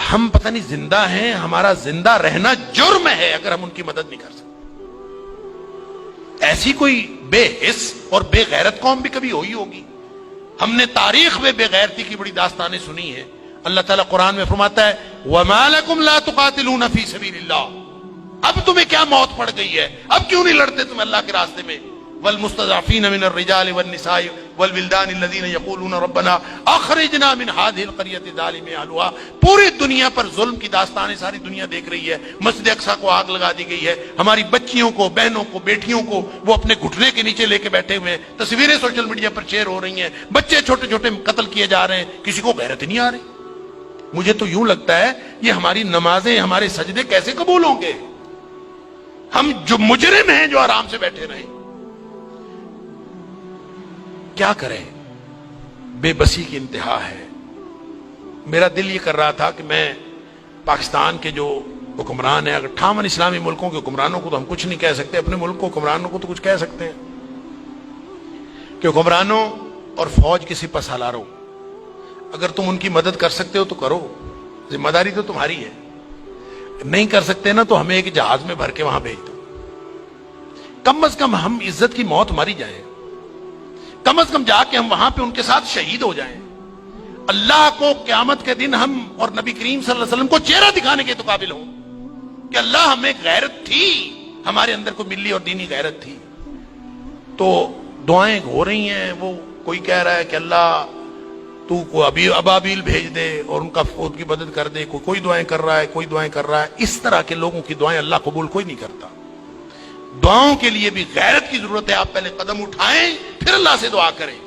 ہم پتہ نہیں زندہ ہیں، ہمارا زندہ رہنا جرم ہے اگر ہم ان کی مدد نہیں کر سکتے۔ ایسی کوئی بے حس اور بے غیرت قوم بھی کبھی ہوئی ہوگی؟ ہم نے تاریخ میں بے غیرتی کی بڑی داستانیں سنی ہیں۔ اللہ تعالیٰ قرآن میں فرماتا ہے وَمَا لَكُمْ لَا تُقَاتِلُونَ فِي سَبِيلِ اللَّهِ، اب تمہیں کیا موت پڑ گئی ہے؟ اب کیوں نہیں لڑتے تم اللہ کے راستے میں؟ وَالْمُسْتَضْعَفِينَ مِنَ الرِّجَالِ وَالنِّسَاءِ وَالْوِلْدَانِ الَّذِينَ يَقُولُونَ رَبَّنَا أَخْرِجْنَا مِنْ هَذِهِ الْقَرْيَةِ ظَالِمِ أَهْلُهَا، پوری دنیا پر ظلم کی داستانیں ساری دنیا دیکھ رہی ہے۔ مسجد اقصیٰ کو آگ لگا دی گئی ہے، ہماری بچیوں کو، بہنوں کو، بیٹیوں کو وہ اپنے گھٹنے کے نیچے لے کے بیٹھے ہوئے ہیں، تصویریں سوشل میڈیا پر شیئر ہو رہی ہیں، بچے چھوٹے چھوٹے قتل کیے جا رہے ہیں، کسی کو غیرت نہیں آ رہی۔ مجھے تو یوں لگتا ہے یہ ہماری نمازیں، ہمارے سجدے کیسے قبول ہوں گے؟ ہم جو مجرم ہیں جو آرام سے بیٹھے رہیں، کیا کریں؟ بے بسی کی انتہا ہے۔ میرا دل یہ کر رہا تھا کہ میں پاکستان کے جو حکمران ہیں، اگر 58 اسلامی ملکوں کے حکمرانوں کو تو ہم کچھ نہیں کہہ سکتے، اپنے ملک کو حکمرانوں کو تو کچھ کہہ سکتے ہیں کہ حکمرانوں اور فوج کے سپہ سالاروں، اگر تم ان کی مدد کر سکتے ہو تو کرو، ذمہ داری تو تمہاری ہے۔ نہیں کر سکتے نا تو ہمیں ایک جہاز میں بھر کے وہاں بھیج دو، کم از کم ہم عزت کی موت ماری جائیں، کم از کم جا کے ہم وہاں پہ ان کے ساتھ شہید ہو جائیں، اللہ کو قیامت کے دن ہم اور نبی کریم صلی اللہ علیہ وسلم کو چہرہ دکھانے کے تو قابل ہوں کہ اللہ ہمیں غیرت تھی، ہمارے اندر کو ملی اور دینی غیرت تھی۔ تو دعائیں ہو رہی ہیں، وہ کوئی کہہ رہا ہے کہ اللہ تو کو ابابیل بھیج دے اور ان کی مدد کر دے، کوئی دعائیں کر رہا ہے، کوئی دعائیں کر رہا ہے۔ اس طرح کے لوگوں کی دعائیں اللہ قبول کوئی نہیں کرتا۔ دعاؤں کے لیے بھی غیرت کی ضرورت ہے۔ آپ پہلے قدم اٹھائیں پھر اللہ سے دعا کریں۔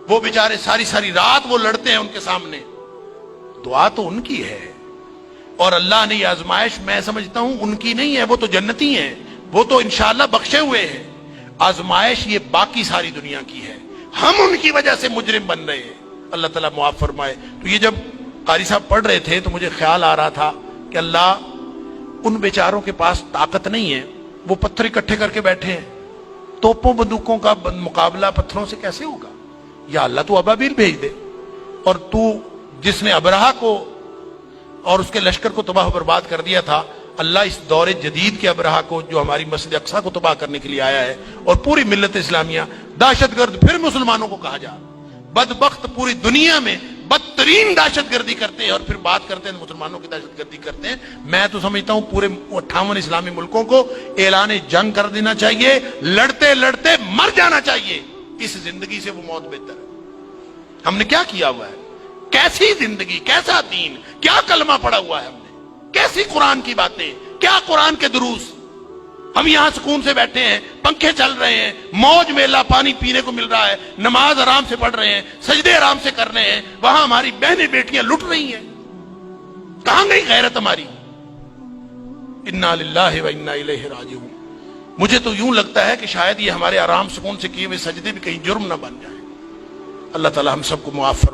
وہ بیچارے ساری ساری رات وہ لڑتے ہیں ان کے سامنے، دعا تو ان کی ہے، اور اللہ نے یہ آزمائش میں سمجھتا ہوں ان کی نہیں ہے، وہ تو جنتی ہیں، وہ تو انشاءاللہ بخشے ہوئے ہیں۔ آزمائش یہ باقی ساری دنیا کی ہے، ہم ان کی وجہ سے مجرم بن رہے ہیں۔ اللہ تعالیٰ معاف فرمائے۔ تو یہ جب قاری صاحب پڑھ رہے تھے تو مجھے خیال آ رہا تھا کہ اللہ ان بیچاروں کے پاس طاقت نہیں ہے، وہ پتھر اکٹھے کر کے بیٹھے ہیں، توپوں بندوقوں کا مقابلہ پتھروں سے کیسے ہوگا؟ یا اللہ تو ابابیل بھیج دے، اور تو جس نے ابرہہ کو اور اس کے لشکر کو تباہ و برباد کر دیا تھا، اللہ اس دور جدید کے ابرہہ کو جو ہماری مسجد اقصیٰ کو تباہ کرنے کے لیے آیا ہے اور پوری ملت اسلامیہ دہشت گرد پھر مسلمانوں کو کہا جا، بدبخت پوری دنیا میں بدترین دہشت گردی کرتے ہیں اور پھر بات کرتے ہیں مسلمانوں کی دہشت گردی کرتے ہیں۔ میں تو سمجھتا ہوں پورے 58 اسلامی ملکوں کو اعلان جنگ کر دینا چاہیے، لڑتے لڑتے مر جانا چاہیے، اس زندگی سے وہ موت بہتر ہے۔ ہم نے کیا کیا ہوا ہے؟ کیسی زندگی، کیسا دین، کیا کلمہ پڑھا ہوا ہے ہم نے، کیسی قرآن کی باتیں، کیا قرآن کے دروس۔ ہم یہاں سکون سے بیٹھے ہیں، پنکھے چل رہے ہیں، موج میلہ پانی پینے کو مل رہا ہے، نماز آرام سے پڑھ رہے ہیں، سجدے آرام سے کر رہے ہیں، وہاں ہماری بہنیں بیٹیاں لٹ رہی ہیں۔ کہاں گئی غیرت ہماری؟ انا للہ و انا الیہ راجعون۔ مجھے تو یوں لگتا ہے کہ شاید یہ ہمارے آرام سکون سے کیے ہوئے سجدے بھی کہیں جرم نہ بن جائیں۔ اللہ تعالی ہم سب کو معاف فرمائے۔